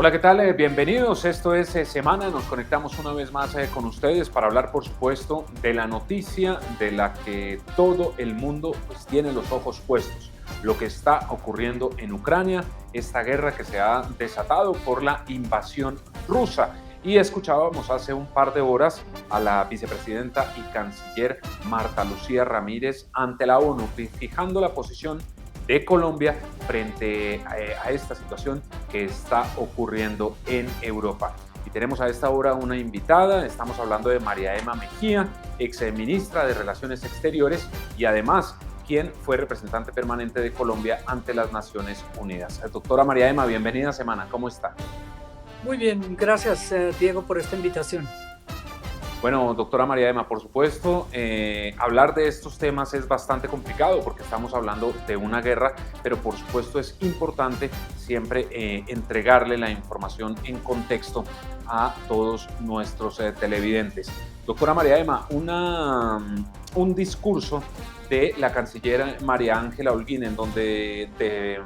Hola, ¿qué tal? Bienvenidos. Esto es Semana. Nos conectamos una vez más con ustedes para hablar, por supuesto, de la noticia de la que todo el mundo pues, tiene los ojos puestos. Lo que está ocurriendo en Ucrania, esta guerra que se ha desatado por la invasión rusa. Y escuchábamos hace un par de horas a la vicepresidenta y canciller Marta Lucía Ramírez ante la ONU, fijando la posición de Colombia frente a esta situación que está ocurriendo en Europa. Y tenemos a esta hora una invitada, estamos hablando de María Emma Mejía, exministra de Relaciones Exteriores y además quien fue representante permanente de Colombia ante las Naciones Unidas. Doctora María Emma, bienvenida a Semana, ¿cómo está? Muy bien, gracias Diego por esta invitación. Bueno, doctora María Emma, por supuesto, hablar de estos temas es bastante complicado porque estamos hablando de una guerra, pero por supuesto es importante siempre entregarle la información en contexto a todos nuestros televidentes. Doctora María Emma, un discurso de la canciller María Ángela Holguín, de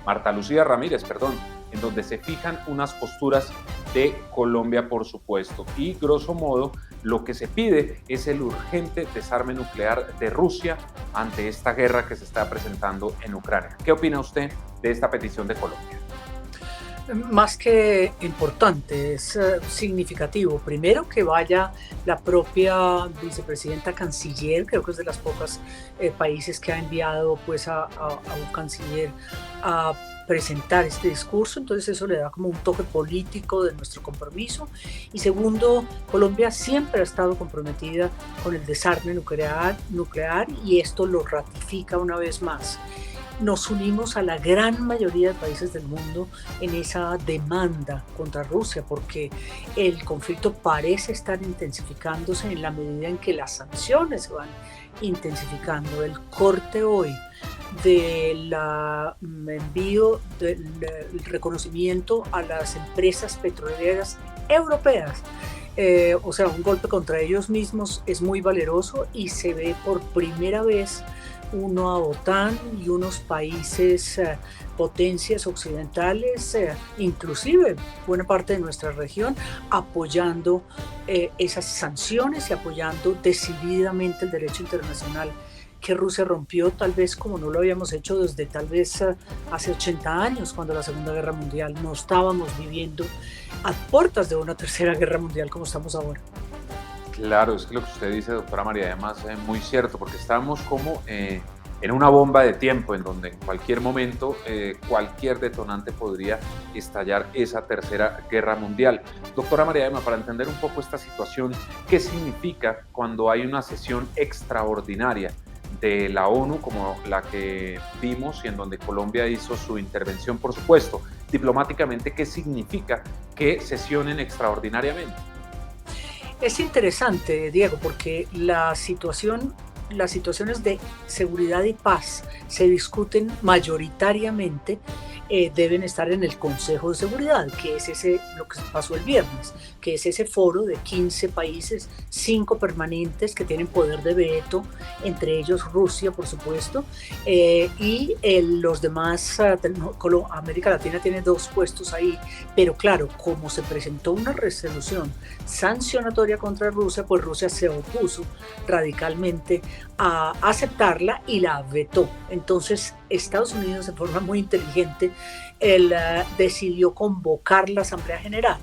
Marta Lucía Ramírez, perdón, en donde se fijan unas posturas de Colombia, por supuesto, y grosso modo lo que se pide es el urgente desarme nuclear de Rusia ante esta guerra que se está presentando en Ucrania. ¿Qué opina usted de esta petición de Colombia? Más que importante, es significativo. Primero que vaya la propia vicepresidenta canciller, creo que es de las pocas países que ha enviado pues a un canciller a presentar este discurso, entonces eso le da como un toque político de nuestro compromiso. Y segundo, Colombia siempre ha estado comprometida con el desarme nuclear y esto lo ratifica una vez más. Nos unimos a la gran mayoría de países del mundo en esa demanda contra Rusia porque el conflicto parece estar intensificándose en la medida en que las sanciones se van intensificando. El corte hoy del envío del reconocimiento a las empresas petroleras europeas, o sea, un golpe contra ellos mismos es muy valeroso y se ve por primera vez uno a OTAN y unos países, potencias occidentales, inclusive buena parte de nuestra región, apoyando esas sanciones y apoyando decididamente el derecho internacional que Rusia rompió, tal vez como no lo habíamos hecho desde tal vez hace 80 años, cuando la Segunda Guerra Mundial. No estábamos viviendo a puertas de una tercera guerra mundial como estamos ahora. Claro, es que lo que usted dice, doctora María, además es muy cierto, porque estamos como en una bomba de tiempo en donde en cualquier momento cualquier detonante podría estallar esa tercera guerra mundial. Doctora María Emma, para entender un poco esta situación, ¿qué significa cuando hay una sesión extraordinaria de la ONU como la que vimos y en donde Colombia hizo su intervención, por supuesto? Diplomáticamente, ¿qué significa que sesionen extraordinariamente? Es interesante, Diego, porque las situaciones de seguridad y paz se discuten mayoritariamente, deben estar en el Consejo de Seguridad, que es lo que pasó el viernes, que es ese foro de 15 países, 5 permanentes que tienen poder de veto, entre ellos Rusia, por supuesto, y los demás, América Latina tiene 2 puestos ahí, pero claro, como se presentó una resolución sancionatoria contra Rusia, pues Rusia se opuso radicalmente a aceptarla y la vetó. Entonces Estados Unidos, de forma muy inteligente, decidió convocar la Asamblea General.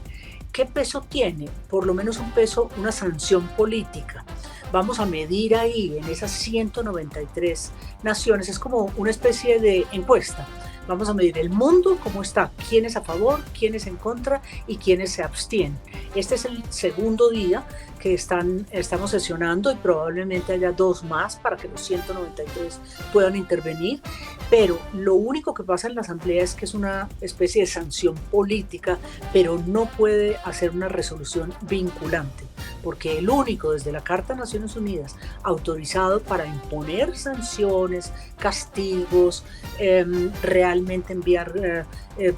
¿Qué peso tiene? Por lo menos un peso, una sanción política. Vamos a medir ahí en esas 193 naciones, es como una especie de encuesta. Vamos a medir el mundo, cómo está, quién es a favor, quién es en contra y quiénes se abstienen. Este es el segundo día que estamos sesionando y probablemente haya 2 más para que los 193 puedan intervenir, pero lo único que pasa en la Asamblea es que es una especie de sanción política, pero no puede hacer una resolución vinculante, porque el único desde la Carta de Naciones Unidas autorizado para imponer sanciones, castigos, realmente enviar,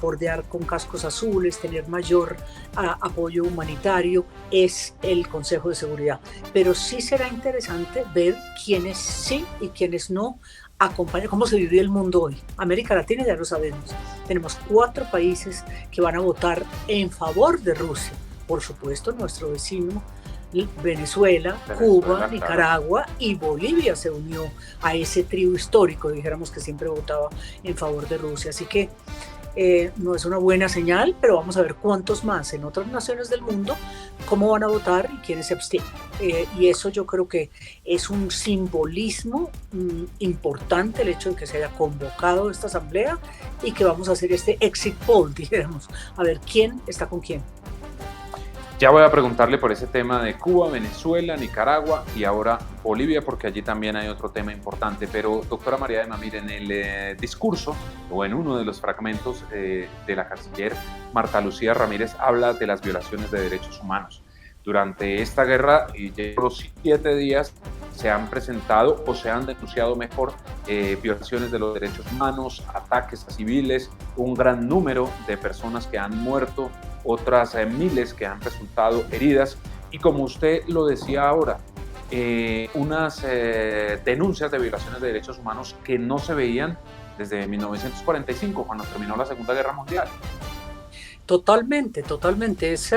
bordear con cascos azules, tener mayor apoyo humanitario, es el Consejo de Seguridad. Pero sí será interesante ver quiénes sí y quiénes no acompañar cómo se vive el mundo hoy. América Latina ya lo sabemos. Tenemos 4 países que van a votar en favor de Rusia. Por supuesto, nuestro vecino Venezuela, Cuba, Claro. Nicaragua y Bolivia se unió a ese trío histórico, dijéramos, que siempre votaba en favor de Rusia. Así que no es una buena señal, pero vamos a ver cuántos más en otras naciones del mundo, cómo van a votar y quiénes se abstienen. Y eso yo creo que es un simbolismo importante, el hecho de que se haya convocado esta asamblea y que vamos a hacer este exit poll, dijéramos, a ver quién está con quién. Ya voy a preguntarle por ese tema de Cuba, Venezuela, Nicaragua y ahora Bolivia, porque allí también hay otro tema importante. Pero, doctora María de Mamir, en el discurso o en uno de los fragmentos de la canciller Marta Lucía Ramírez habla de las violaciones de derechos humanos. Durante esta guerra, y los 7 días, se han presentado o se han denunciado mejor violaciones de los derechos humanos, ataques a civiles, un gran número de personas que han muerto, otras miles que han resultado heridas y, como usted lo decía ahora, unas denuncias de violaciones de derechos humanos que no se veían desde 1945, cuando terminó la Segunda Guerra Mundial. Totalmente, totalmente. Es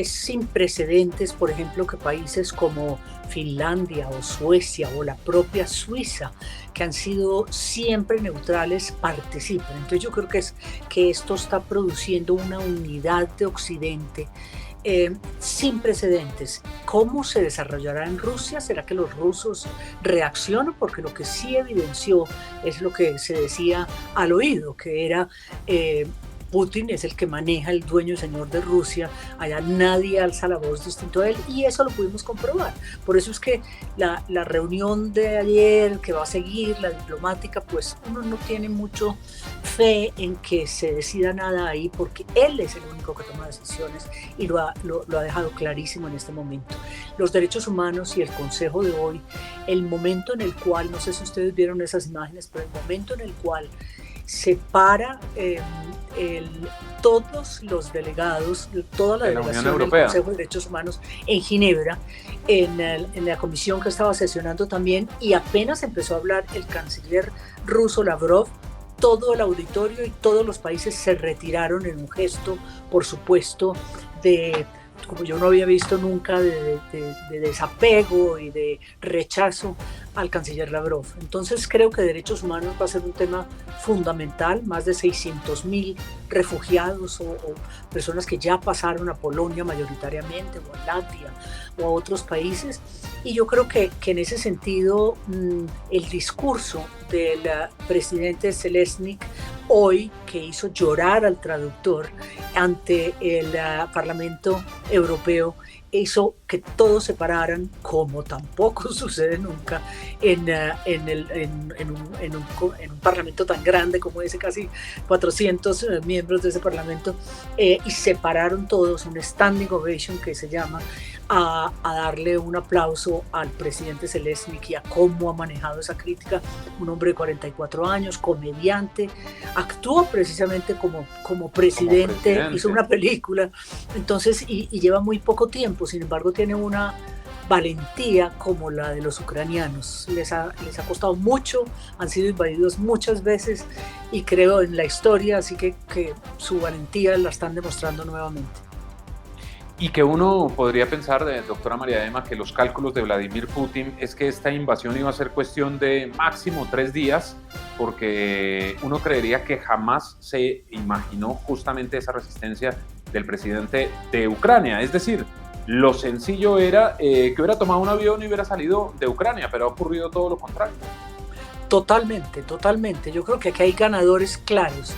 sin precedentes, por ejemplo, que países como Finlandia o Suecia o la propia Suiza, que han sido siempre neutrales, participen. Entonces yo creo que esto está produciendo una unidad de Occidente sin precedentes. ¿Cómo se desarrollará en Rusia? ¿Será que los rusos reaccionan? Porque lo que sí evidenció es lo que se decía al oído, que era Putin es el que maneja, el dueño y señor de Rusia, allá nadie alza la voz distinto a él, y eso lo pudimos comprobar. Por eso es que la reunión de ayer, que va a seguir, la diplomática, pues uno no tiene mucho fe en que se decida nada ahí, porque él es el único que toma decisiones y lo ha dejado clarísimo en este momento. Los derechos humanos y el consejo de hoy, el momento en el cual, no sé si ustedes vieron esas imágenes, pero el momento en el cual se para todos los delegados, toda la delegación del Consejo de Derechos Humanos en Ginebra, en la comisión que estaba sesionando también, y apenas empezó a hablar el canciller ruso Lavrov, todo el auditorio y todos los países se retiraron en un gesto, por supuesto, como yo no había visto nunca, de desapego y de rechazo al canciller Lavrov. Entonces creo que derechos humanos va a ser un tema fundamental. Más de 600.000 refugiados o personas que ya pasaron a Polonia mayoritariamente, o a Latvia o a otros países, y yo creo que en ese sentido el discurso del presidente Zelensky hoy, que hizo llorar al traductor ante el Parlamento Europeo, hizo que todos se pararan, como tampoco sucede nunca en un parlamento tan grande como ese, casi 400 miembros de ese parlamento, y se pararon todos, un standing ovation que se llama, a darle un aplauso al presidente Zelensky, a cómo ha manejado esa crítica. Un hombre de 44 años, comediante, actuó precisamente como presidente, hizo una película, entonces, y lleva muy poco tiempo. Sin embargo, tiene una valentía como la de los ucranianos. Les ha costado mucho, han sido invadidos muchas veces, y creo en la historia, así que su valentía la están demostrando nuevamente. Y que uno podría pensar, doctora María Emma, que los cálculos de Vladimir Putin es que esta invasión iba a ser cuestión de máximo 3 días, porque uno creería que jamás se imaginó justamente esa resistencia del presidente de Ucrania. Es decir, lo sencillo era que hubiera tomado un avión y hubiera salido de Ucrania, pero ha ocurrido todo lo contrario. Totalmente, totalmente. Yo creo que aquí hay ganadores claros.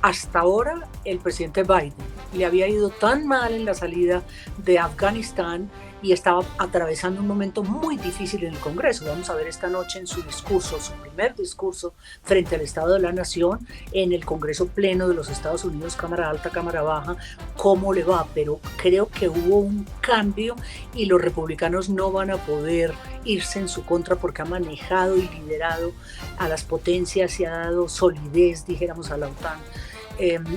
Hasta ahora el presidente Biden le había ido tan mal en la salida de Afganistán y estaba atravesando un momento muy difícil en el Congreso. Vamos a ver esta noche en su discurso, su primer discurso frente al Estado de la Nación en el Congreso Pleno de los Estados Unidos, Cámara Alta, Cámara Baja, cómo le va. Pero creo que hubo un cambio y los republicanos no van a poder irse en su contra, porque ha manejado y liderado a las potencias y ha dado solidez, dijéramos, a la OTAN.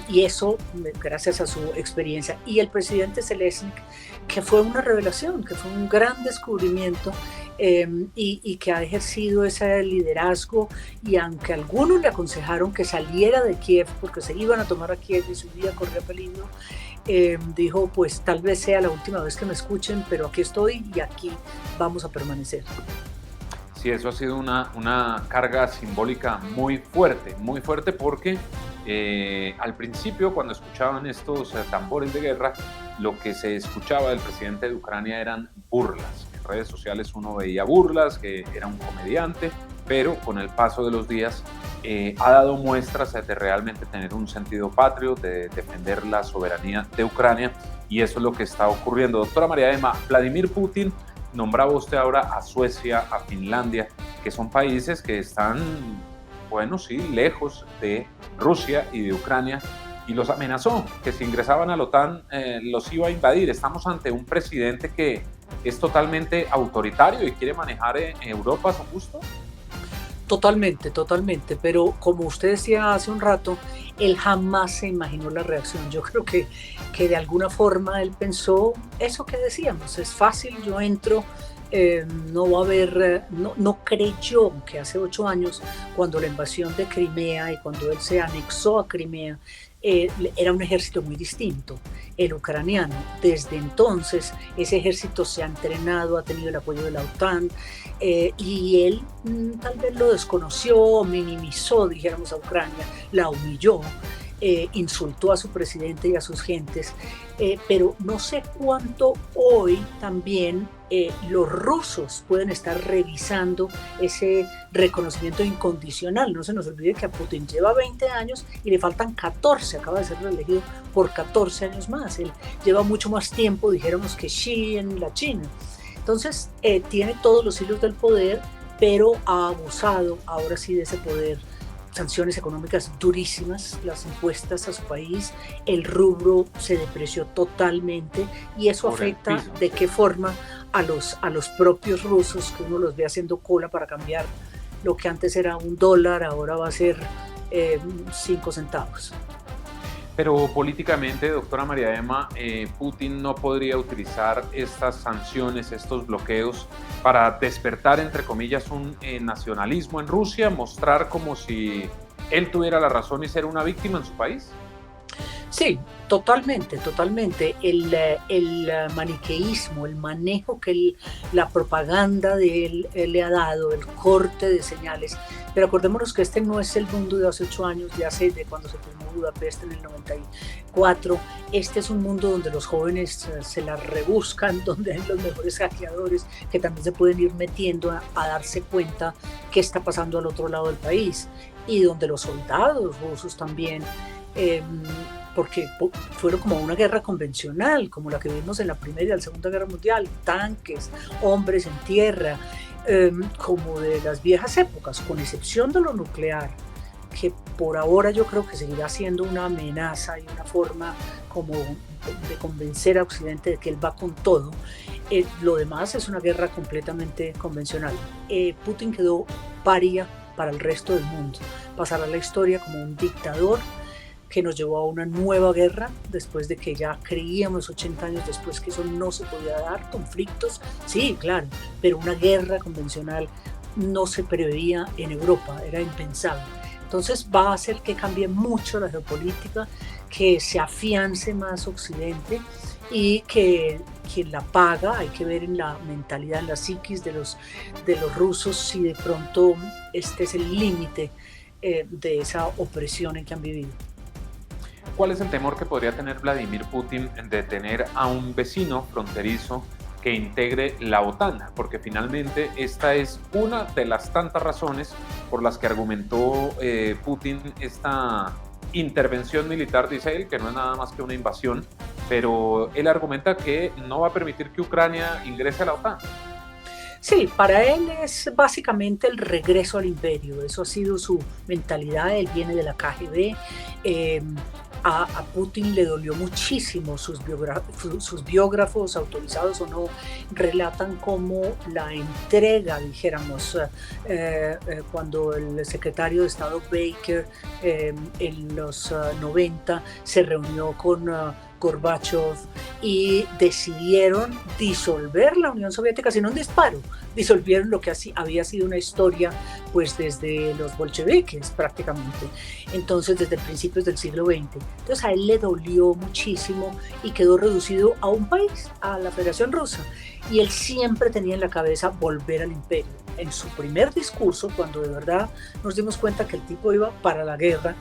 Y eso gracias a su experiencia. Y el presidente Zelensky, que fue una revelación, que fue un gran descubrimiento, y que ha ejercido ese liderazgo, y aunque algunos le aconsejaron que saliera de Kiev porque se iban a tomar a Kiev y su vida corría peligro, dijo, pues tal vez sea la última vez que me escuchen, pero aquí estoy y aquí vamos a permanecer. Sí, eso ha sido una carga simbólica muy fuerte porque al principio, cuando escuchaban estos tambores de guerra, lo que se escuchaba del presidente de Ucrania eran burlas. En redes sociales uno veía burlas, que era un comediante, pero con el paso de los días ha dado muestras de realmente tener un sentido patrio, de defender la soberanía de Ucrania, y eso es lo que está ocurriendo. Doctora María Emma, Vladimir Putin nombraba usted ahora a Suecia, a Finlandia, que son países que están, bueno, sí, lejos de Rusia y de Ucrania, y los amenazó que si ingresaban a la OTAN los iba a invadir. Estamos ante un presidente que es totalmente autoritario y quiere manejar Europa a su gusto. Totalmente, totalmente, pero como usted decía hace un rato, él jamás se imaginó la reacción. Yo creo que de alguna forma él pensó eso que decíamos, es fácil, yo entro, no va a haber, no creyó que hace 8 años, cuando la invasión de Crimea y cuando él se anexó a Crimea, era un ejército muy distinto, el ucraniano. Desde entonces ese ejército se ha entrenado, ha tenido el apoyo de la OTAN, y él tal vez lo desconoció, minimizó, dijéramos, a Ucrania, la humilló, insultó a su presidente y a sus gentes, pero no sé cuánto hoy también los rusos pueden estar revisando ese reconocimiento incondicional. No se nos olvide que a Putin lleva 20 años y le faltan 14, acaba de ser reelegido por 14 años más. Él lleva mucho más tiempo, dijéramos, que Xi en la China. Entonces, tiene todos los hilos del poder, pero ha abusado ahora sí de ese poder. Sanciones económicas durísimas, las impuestas a su país, el rublo se depreció totalmente, y eso afecta de qué forma a los propios rusos, que uno los ve haciendo cola para cambiar lo que antes era $1, ahora va a ser 5 centavos. Pero políticamente, doctora María Emma, Putin no podría utilizar estas sanciones, estos bloqueos, para despertar, entre comillas, un nacionalismo en Rusia, mostrar como si él tuviera la razón y ser una víctima en su país. Sí, totalmente, totalmente. El maniqueísmo, el manejo que la propaganda de él le ha dado, el corte de señales. Pero acordémonos que este no es el mundo de hace 8 años, de cuando se firmó Budapest en el 94. Este es un mundo donde los jóvenes se la rebuscan, donde hay los mejores hackeadores que también se pueden ir metiendo a darse cuenta qué está pasando al otro lado del país, y donde los soldados rusos también, porque fueron como una guerra convencional, como la que vimos en la Primera y la Segunda Guerra Mundial, tanques, hombres en tierra, como de las viejas épocas, con excepción de lo nuclear, que por ahora yo creo que seguirá siendo una amenaza y una forma como de convencer a Occidente de que él va con todo. Lo demás es una guerra completamente convencional. Putin quedó paria para el resto del mundo, pasará a la historia como un dictador que nos llevó a una nueva guerra, después de que ya creíamos 80 años después que eso no se podía dar. Conflictos, sí, claro, pero una guerra convencional no se preveía en Europa, era impensable. Entonces va a hacer que cambie mucho la geopolítica, que se afiance más Occidente, y que quien la paga, hay que ver en la mentalidad, en la psiquis de los rusos, si de pronto este es el límite de esa opresión en que han vivido. ¿Cuál es el temor que podría tener Vladimir Putin de tener a un vecino fronterizo que integre la OTAN? Porque finalmente esta es una de las tantas razones por las que argumentó Putin esta intervención militar, dice él, que no es nada más que una invasión, pero él argumenta que no va a permitir que Ucrania ingrese a la OTAN. Sí, para él es básicamente el regreso al imperio, eso ha sido su mentalidad. Él viene de la KGB. A Putin le dolió muchísimo, sus biógrafos, autorizados o no, relatan cómo la entrega, dijéramos, cuando el secretario de Estado Baker en los 90 se reunió con Gorbachev y decidieron disolver la Unión Soviética sin un disparo. disolvieron lo que así había sido una historia pues desde los bolcheviques prácticamente, entonces desde principios del siglo XX. Entonces a él le dolió muchísimo y quedó reducido a un país, a la Federación Rusa, y él siempre tenía en la cabeza volver al imperio. En su primer discurso, cuando de verdad nos dimos cuenta que el tipo iba para la guerra,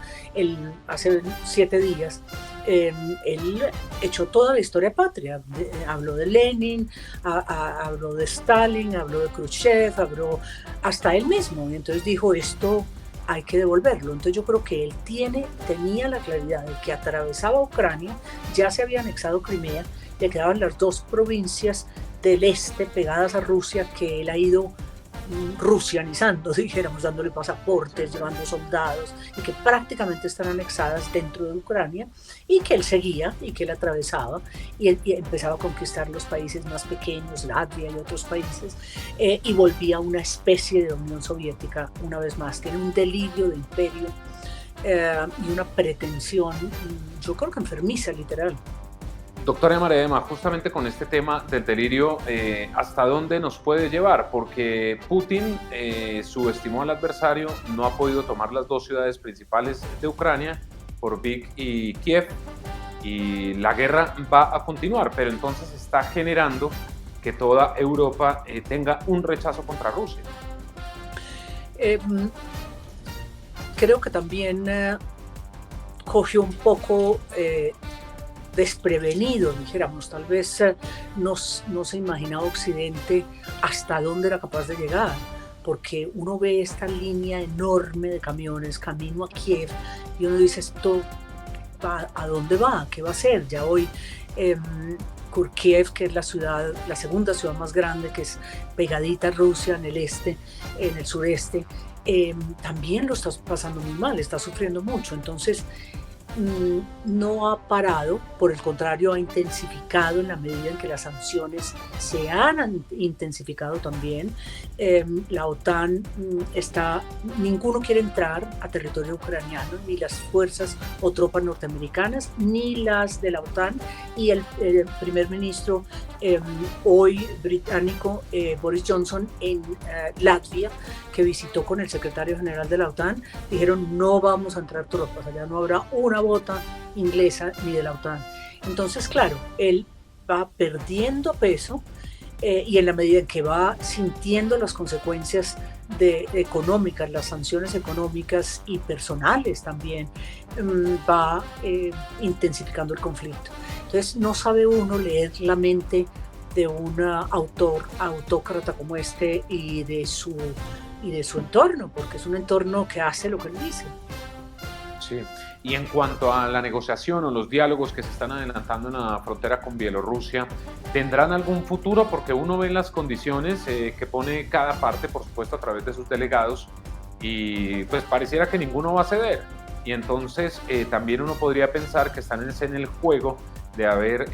hace 7 días, él echó toda la historia patria, habló de Lenin, habló de Stalin, habló de Khrushchev, habló hasta él mismo, y entonces dijo, esto hay que devolverlo. Entonces yo creo que él tenía la claridad de que atravesaba Ucrania, ya se había anexado Crimea, le quedaban las 2 provincias del este pegadas a Rusia que él ha ido rusianizando, dijéramos, dándole pasaportes, llevando soldados, y que prácticamente están anexadas dentro de Ucrania, y que él seguía y que él atravesaba y empezaba a conquistar los países más pequeños, Latvia y otros países, y volvía a una especie de Unión Soviética una vez más. Tiene un delirio de imperio y una pretensión, yo creo que enfermiza, literal. Doctora María Emma, justamente con este tema del delirio, ¿hasta dónde nos puede llevar? Porque Putin subestimó al adversario, no ha podido tomar las 2 ciudades principales de Ucrania, Orbic y Kiev, y la guerra va a continuar, pero entonces está generando que toda Europa tenga un rechazo contra Rusia. Creo que también cogió un poco desprevenido, dijéramos, tal vez no se imaginaba Occidente hasta dónde era capaz de llegar, porque uno ve esta línea enorme de camiones camino a Kiev y uno dice, ¿esto a dónde va? ¿Qué va a hacer? Ya hoy Kiev, que es la segunda ciudad más grande, que es pegadita a Rusia en el sureste, también lo está pasando muy mal, está sufriendo mucho. Entonces no ha parado, por el contrario ha intensificado en la medida en que las sanciones se han intensificado también. La OTAN ninguno quiere entrar a territorio ucraniano, ni las fuerzas o tropas norteamericanas, ni las de la OTAN, y el primer ministro hoy británico, Boris Johnson, en Latvia, que visitó con el secretario general de la OTAN, dijeron no vamos a entrar tropas, allá no habrá una bota inglesa ni de la OTAN. Entonces, claro, él va perdiendo peso y en la medida en que va sintiendo las consecuencias económicas, las sanciones económicas y personales también, va intensificando el conflicto. Entonces no sabe uno leer la mente de un autócrata como este y de su entorno, porque es un entorno que hace lo que él dice. Sí. Y en cuanto a la negociación o los diálogos que se están adelantando en la frontera con Bielorrusia, ¿tendrán algún futuro? Porque uno ve las condiciones que pone cada parte, por supuesto, a través de sus delegados, y pues pareciera que ninguno va a ceder. Y entonces también uno podría pensar que están en el juego de a ver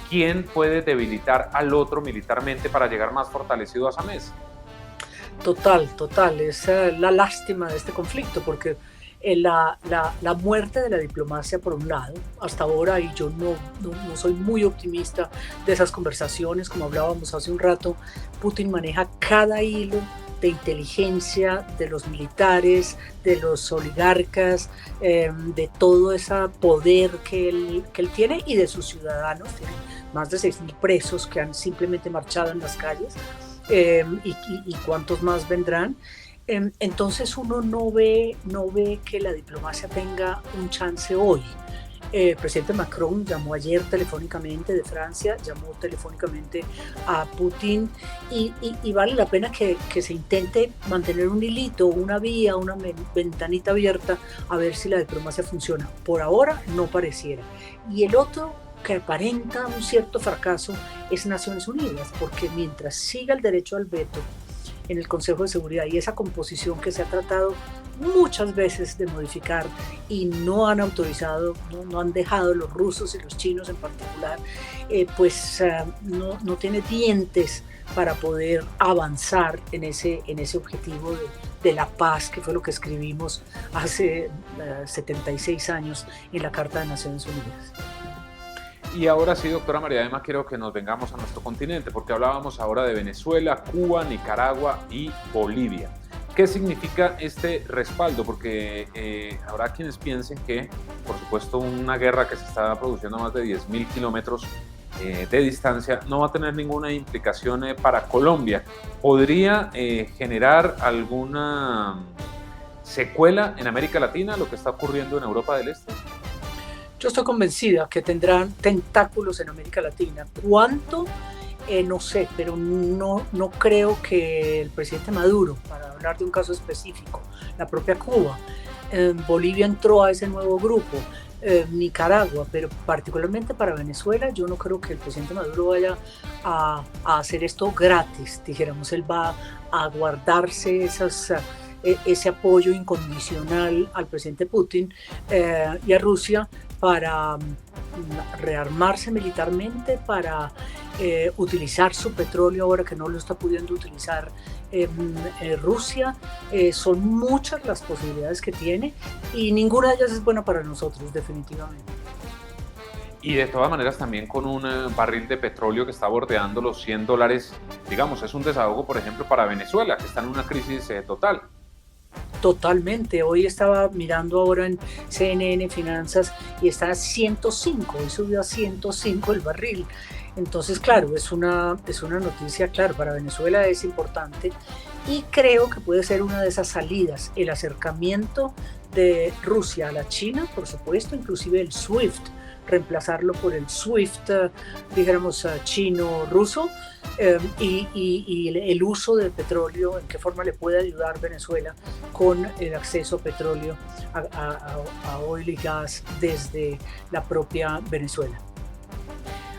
quién puede debilitar al otro militarmente para llegar más fortalecido a esa mesa. Total. Es la lástima de este conflicto, porque la muerte de la diplomacia, por un lado, hasta ahora, y yo no soy muy optimista de esas conversaciones, como hablábamos hace un rato, Putin maneja cada hilo de inteligencia de los militares, de los oligarcas, de todo ese poder que él tiene, y de sus ciudadanos. Tiene más de 6.000 presos que han simplemente marchado en las calles, y cuántos más vendrán. Entonces uno no ve que la diplomacia tenga un chance hoy. El presidente Macron llamó ayer telefónicamente de Francia, llamó telefónicamente a Putin, y vale la pena que se intente mantener un hilito, una vía, una ventanita abierta, a ver si la diplomacia funciona. Por ahora no pareciera. Y el otro que aparenta un cierto fracaso es Naciones Unidas, porque mientras siga el derecho al veto en el Consejo de Seguridad y esa composición que se ha tratado muchas veces de modificar y no han autorizado, no han dejado, los rusos y los chinos en particular, no tiene dientes para poder avanzar en ese objetivo de la paz, que fue lo que escribimos hace 76 años en la Carta de Naciones Unidas. Y ahora sí, doctora María Emma, quiero que nos vengamos a nuestro continente, porque hablábamos ahora de Venezuela, Cuba, Nicaragua y Bolivia. ¿Qué significa este respaldo? Porque habrá quienes piensen que, por supuesto, una guerra que se está produciendo a más de 10.000 kilómetros de distancia no va a tener ninguna implicación para Colombia. ¿Podría generar alguna secuela en América Latina lo que está ocurriendo en Europa del Este? Yo estoy convencida que tendrán tentáculos en América Latina. ¿Cuánto? No sé, pero no creo que el presidente Maduro, para hablar de un caso específico, la propia Cuba, Bolivia entró a ese nuevo grupo, Nicaragua, pero particularmente para Venezuela, yo no creo que el presidente Maduro vaya a hacer esto gratis, dijéramos. Él va a guardarse ese apoyo incondicional al presidente Putin y a Rusia para rearmarse militarmente, para utilizar su petróleo ahora que no lo está pudiendo utilizar Rusia. Son muchas las posibilidades que tiene y ninguna de ellas es buena para nosotros, definitivamente. Y de todas maneras también con un barril de petróleo que está bordeando los $100, digamos, es un desahogo, por ejemplo, para Venezuela, que está en una crisis total. Totalmente. Hoy estaba mirando ahora en CNN Finanzas y está a 105, hoy subió a 105 el barril. Entonces, claro, es una noticia, claro, para Venezuela es importante y creo que puede ser una de esas salidas, el acercamiento de Rusia a la China, por supuesto, inclusive el SWIFT, reemplazarlo por el SWIFT, dijéramos, chino-ruso, y el uso del petróleo, en qué forma le puede ayudar Venezuela con el acceso a petróleo, a oil y gas desde la propia Venezuela.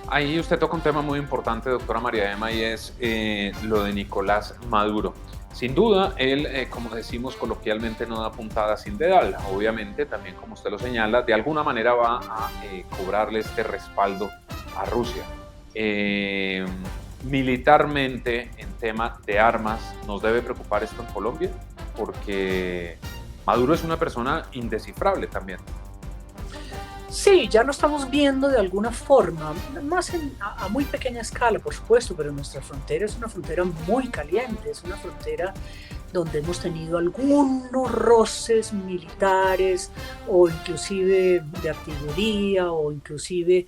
Ahí usted toca un tema muy importante, doctora María Emma, y es lo de Nicolás Maduro. Sin duda, él, como decimos coloquialmente, no da puntada sin dedal. Obviamente, también como usted lo señala, de alguna manera va a cobrarle este respaldo a Rusia. Militarmente, en tema de armas, ¿nos debe preocupar esto en Colombia? Porque Maduro es una persona indescifrable también. Sí, ya lo estamos viendo de alguna forma, más a muy pequeña escala, por supuesto, pero nuestra frontera es una frontera muy caliente, es una frontera donde hemos tenido algunos roces militares o inclusive de artillería o inclusive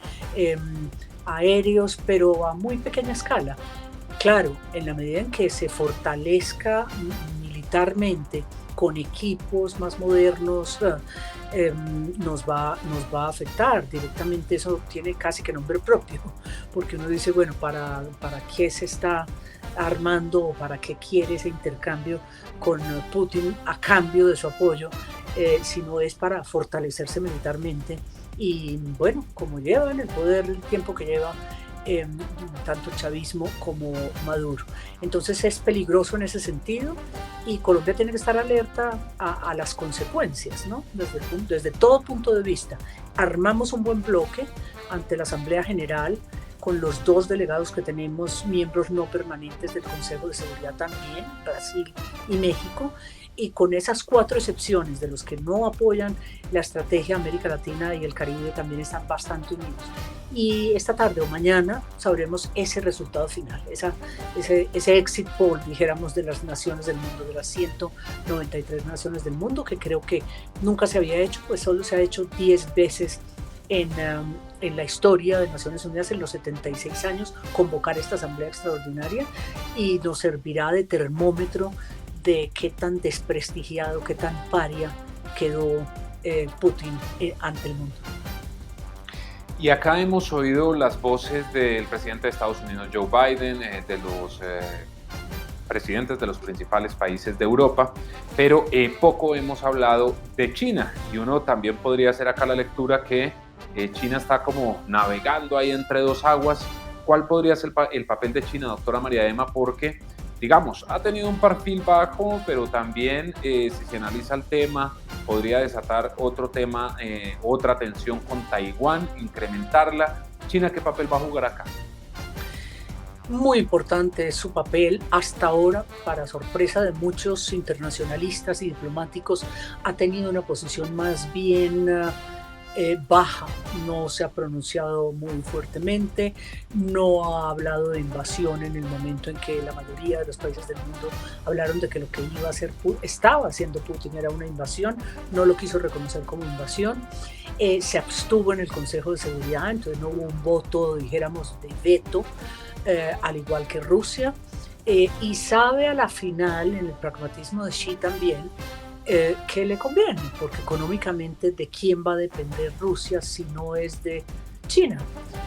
aéreos, pero a muy pequeña escala. Claro, en la medida en que se fortalezca militarmente con equipos más modernos, nos va a afectar directamente. Eso tiene casi que nombre propio, porque uno dice, bueno, ¿para qué se está armando o para qué quiere ese intercambio con Putin a cambio de su apoyo, si no es para fortalecerse militarmente? Y bueno, como lleva en el poder el tiempo que lleva, tanto el chavismo como Maduro. Entonces es peligroso en ese sentido y Colombia tiene que estar alerta a las consecuencias, ¿no? Desde todo punto de vista. Armamos un buen bloque ante la Asamblea General con los 2 delegados que tenemos, miembros no permanentes del Consejo de Seguridad también, Brasil y México, y con esas 4 excepciones de los que no apoyan la estrategia América Latina y el Caribe también están bastante unidos. Y esta tarde o mañana sabremos ese resultado final, ese exit poll, dijéramos, de las naciones del mundo, de las 193 naciones del mundo, que creo que nunca se había hecho, pues solo se ha hecho 10 veces en la historia de Naciones Unidas en los 76 años, convocar esta asamblea extraordinaria, y nos servirá de termómetro de qué tan desprestigiado, qué tan paria quedó Putin ante el mundo. Y acá hemos oído las voces del presidente de Estados Unidos, Joe Biden, de los presidentes de los principales países de Europa, pero poco hemos hablado de China. Y uno también podría hacer acá la lectura que China está como navegando ahí entre 2 aguas. ¿Cuál podría ser el papel de China, doctora María Emma? Porque, digamos, ha tenido un perfil bajo, pero también si se analiza el tema, podría desatar otro tema, otra tensión con Taiwán, incrementarla. China, ¿qué papel va a jugar acá? Muy importante es su papel. Hasta ahora, para sorpresa de muchos internacionalistas y diplomáticos, ha tenido una posición más bien baja, no se ha pronunciado muy fuertemente, no ha hablado de invasión en el momento en que la mayoría de los países del mundo hablaron de que lo que iba a hacer estaba haciendo Putin era una invasión, no lo quiso reconocer como invasión, se abstuvo en el Consejo de Seguridad, entonces no hubo un voto, dijéramos, de veto, al igual que Rusia, y sabe a la final, en el pragmatismo de Xi también, que le conviene, porque económicamente de quién va a depender Rusia si no es de China.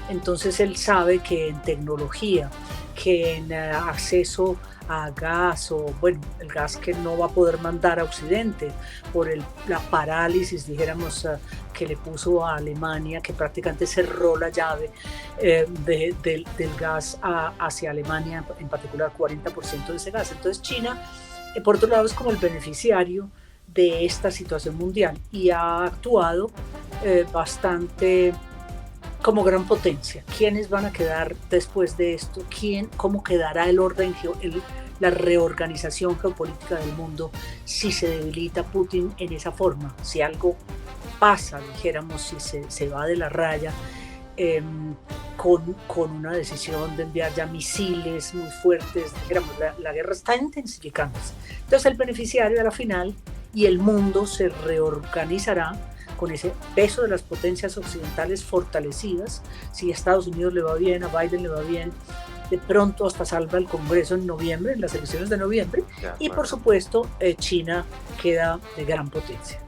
Entonces él sabe que en tecnología, que en acceso a gas, o bueno, el gas que no va a poder mandar a Occidente por la parálisis, dijéramos, que le puso a Alemania, que prácticamente cerró la llave del gas hacia Alemania, en particular 40% de ese gas. Entonces China, por otro lado, es como el beneficiario de esta situación mundial y ha actuado bastante como gran potencia. ¿Quiénes van a quedar después de esto? ¿Cómo quedará el orden, la reorganización geopolítica del mundo si se debilita Putin en esa forma? Si algo pasa, dijéramos, si se va de la raya, con una decisión de enviar ya misiles muy fuertes, dijéramos, la guerra está intensificándose. Entonces el beneficiario a la final y el mundo se reorganizará con ese peso de las potencias occidentales fortalecidas. Si a Estados Unidos le va bien, a Biden le va bien, de pronto hasta salva el Congreso en noviembre, en las elecciones de noviembre, y por supuesto China queda de gran potencia.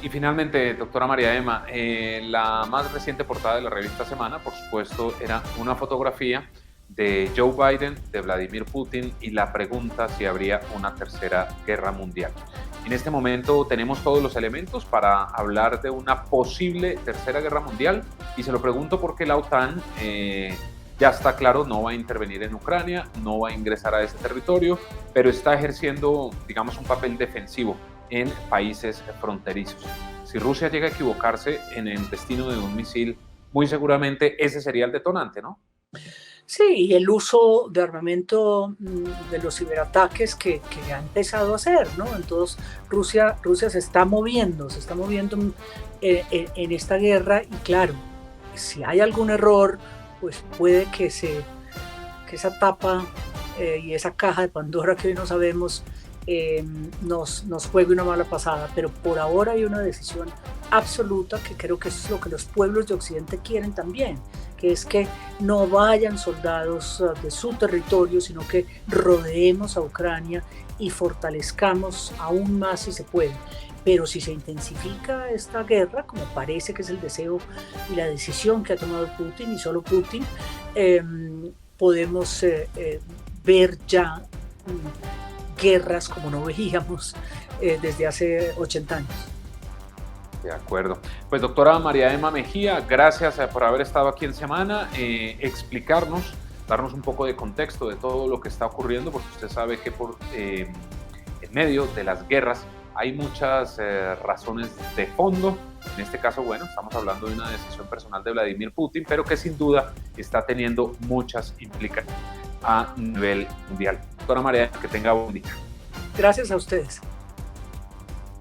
Y finalmente, doctora María Emma, la más reciente portada de la revista Semana, por supuesto, era una fotografía de Joe Biden, de Vladimir Putin, y la pregunta si habría una tercera guerra mundial. En este momento tenemos todos los elementos para hablar de una posible tercera guerra mundial, y se lo pregunto porque la OTAN ya está claro, no va a intervenir en Ucrania, no va a ingresar a ese territorio, pero está ejerciendo, digamos, un papel defensivo en países fronterizos. Si Rusia llega a equivocarse en el destino de un misil, muy seguramente ese sería el detonante, ¿no? Sí, y el uso de armamento de los ciberataques que ha empezado a hacer, ¿no? Entonces Rusia se está moviendo en esta guerra, y claro, si hay algún error, pues puede que esa tapa y esa caja de Pandora que hoy no sabemos nos juegue una mala pasada, pero por ahora hay una decisión absoluta que creo que es lo que los pueblos de Occidente quieren también, que es que no vayan soldados de su territorio, sino que rodeemos a Ucrania y fortalezcamos aún más si se puede. Pero si se intensifica esta guerra, como parece que es el deseo y la decisión que ha tomado Putin, y solo Putin, podemos ver ya guerras como no veíamos desde hace 80 años. De acuerdo. Pues doctora María Emma Mejía, gracias por haber estado aquí en Semana, explicarnos, darnos un poco de contexto de todo lo que está ocurriendo, porque usted sabe que en medio de las guerras hay muchas razones de fondo. En este caso, bueno, estamos hablando de una decisión personal de Vladimir Putin, pero que sin duda está teniendo muchas implicaciones a nivel mundial. Doctora María, que tenga buen día. Gracias a ustedes.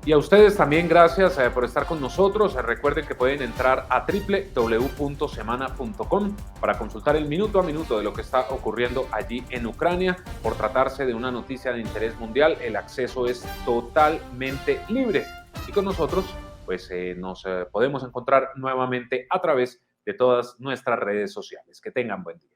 Y a ustedes también gracias por estar con nosotros. Recuerden que pueden entrar a www.semana.com para consultar el minuto a minuto de lo que está ocurriendo allí en Ucrania. Por tratarse de una noticia de interés mundial, el acceso es totalmente libre. Y con nosotros, pues nos podemos encontrar nuevamente a través de todas nuestras redes sociales. Que tengan buen día.